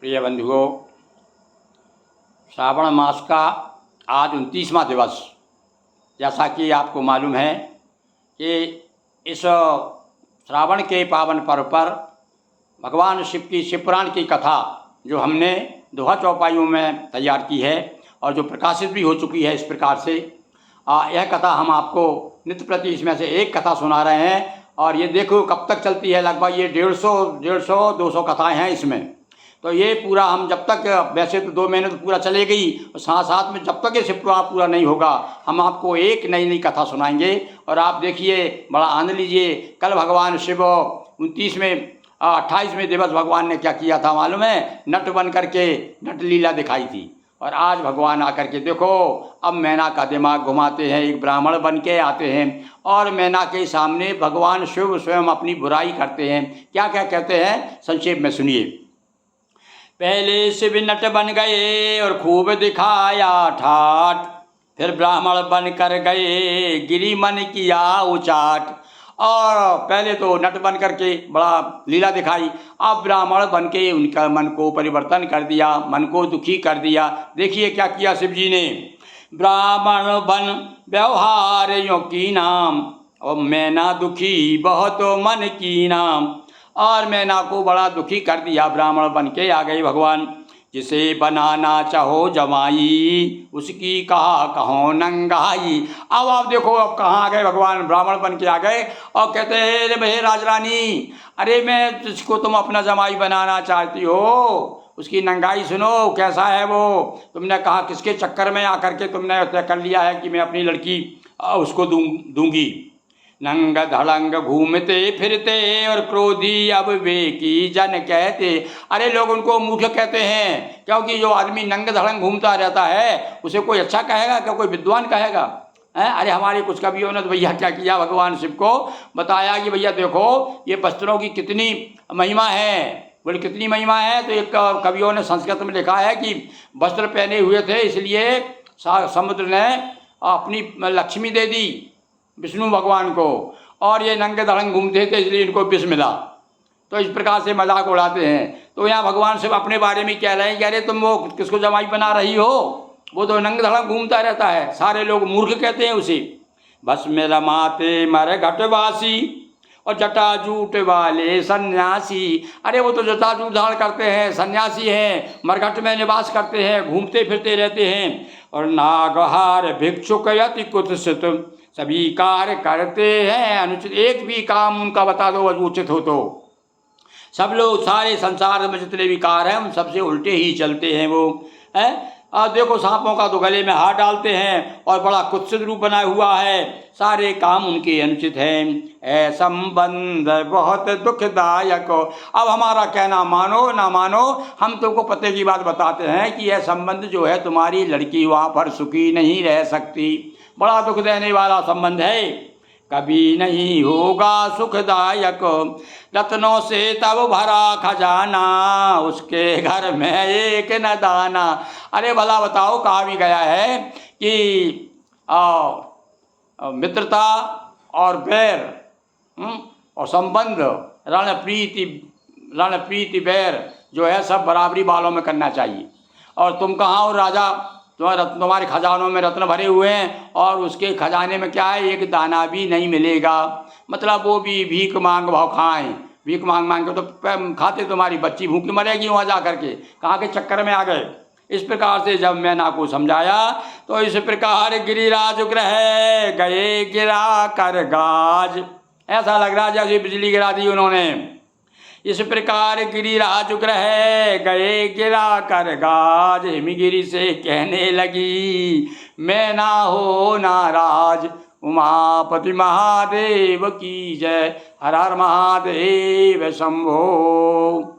प्रिय बंधुओं, श्रावण मास का आज 29वां दिवस। जैसा कि आपको मालूम है कि इस श्रावण के पावन पर्व पर भगवान शिव की शिवपुराण की कथा जो हमने दोहा चौपाइयों में तैयार की है और जो प्रकाशित भी हो चुकी है, इस प्रकार से यह कथा हम आपको नित्य प्रति इसमें से एक कथा सुना रहे हैं। और ये देखो कब तक चलती है, लगभग ये 150-200 कथाएं हैं इसमें। तो ये पूरा हम जब तक, वैसे तो 2 महीने तो पूरा चलेगी, और साथ साथ में जब तक ये शिवपुराण पूरा नहीं होगा हम आपको एक नई कथा सुनाएंगे। और आप देखिए, बड़ा आनंद लीजिए। कल भगवान शिव 28वें दिवस भगवान ने क्या किया था मालूम है? नट बन करके नट लीला दिखाई थी। और आज भगवान आकर के देखो, अब मैना का दिमाग घुमाते हैं, एक ब्राह्मण बन के आते हैं और मैना के सामने भगवान शिव स्वयं अपनी बुराई करते हैं। क्या क्या कहते हैं, संक्षेप में सुनिए। पहले शिव नट बन गए और खूब दिखाया ठाट, फिर ब्राह्मण बन कर गए गिरी मन किया उचाट। और पहले तो नट बन करके बड़ा लीला दिखाई, अब ब्राह्मण बन के उनका मन को परिवर्तन कर दिया, मन को दुखी कर दिया। देखिए क्या किया शिव जी ने। ब्राह्मण बन व्यवहार यों की नाम, और मैना दुखी बहुत मन की नाम। और मैना को बड़ा दुखी कर दिया, ब्राह्मण बन के आ गए भगवान। जिसे बनाना चाहो जमाई, उसकी कहा कहो नंगाई। अब आप देखो, अब कहाँ आ गए भगवान, ब्राह्मण बन के आ गए और कहते हैं, अरे भे राजरानी, अरे मैं जिसको तुम अपना जमाई बनाना चाहती हो उसकी नंगाई सुनो, कैसा है वो। तुमने कहा किसके चक्कर में आकर के तुमने तय कर लिया है कि मैं अपनी लड़की उसको दूंगी। नंग धड़ंग घूमते फिरते और क्रोधी अब विवेकी जन कहते। अरे लोग उनको मूर्ख कहते हैं, क्योंकि जो आदमी नंग धड़ंग घूमता रहता है उसे कोई अच्छा कहेगा क्या, कोई विद्वान कहेगा है? अरे हमारे कुछ कवियों ने तो भैया क्या किया, भगवान शिव को बताया कि भैया देखो ये वस्त्रों की कितनी महिमा है। बोले कितनी महिमा है? तो एक कवियों ने संस्कृत में लिखा है कि वस्त्र पहने हुए थे इसलिए समुद्र ने अपनी लक्ष्मी दे दी विष्णु भगवान को, और ये नंगे धड़ंग घूमते थे इसलिए इनको विष मिला। तो इस प्रकार से मजाक उड़ाते हैं। तो यहाँ भगवान सिर्फ अपने बारे में कह रहे हैं कि अरे तुम वो किसको जमाई बना रही हो, वो तो नंगे धड़ंग घूमता रहता है, सारे लोग मूर्ख कहते हैं उसे। बस में रमाते मर घटवासी और जटाजूट वाले सन्यासी। अरे वो तो जटाजूट धारण करते हैं, सन्यासी हैं, मरघट में निवास करते हैं, घूमते फिरते रहते हैं। और नागहार भिक्षुक यति कुत्सित, सभी कार्य करते हैं अनुचित। एक भी काम उनका बता दो उचित हो तो सब लोग, सारे संसार में जितने भी कार्य हैं उन सबसे उल्टे ही चलते हैं वो है। और देखो सांपों का तो गले में हाथ डालते हैं और बड़ा कुत्सित रूप बना हुआ है, सारे काम उनके अनुचित हैं। ऐ संबंध बहुत दुखदायक। अब हमारा कहना मानो ना मानो, हम तुमको पते की बात बताते हैं कि यह संबंध जो है, तुम्हारी लड़की वहाँ पर सुखी नहीं रह सकती, बड़ा दुख देने वाला संबंध है, कभी नहीं होगा सुखदायक। रत्नों से तब भरा खजाना, उसके घर में एक न दाना। अरे भला बताओ, कहा भी गया है कि मित्रता और बैर और संबंध, रण प्रीति बैर जो है सब बराबरी वालों में करना चाहिए। और तुम कहाँ हो राजा, तुम्हारे खजानों में रत्न भरे हुए हैं और उसके खजाने में क्या है, एक दाना भी नहीं मिलेगा। मतलब वो भी भीख मांग भाव खाएं, भीख मांग मांग के तो खाते तुम्हारी बच्ची भूखी मरेगी वहाँ जा करके, कहाँ के चक्कर में आ गए। इस प्रकार से जब मैना को समझाया तो इस प्रकार गिरिराज ग्रह गए गिरा कर गाज। ऐसा लग रहा जैसे बिजली गिरा दी उन्होंने। इस प्रकार गिरिराज ग्रह गए गिरा कर गाज, हिमगिरी से कहने लगी मैं ना हो नाराज। उमापति महादेव की जय, हर हर महादेव शंभो।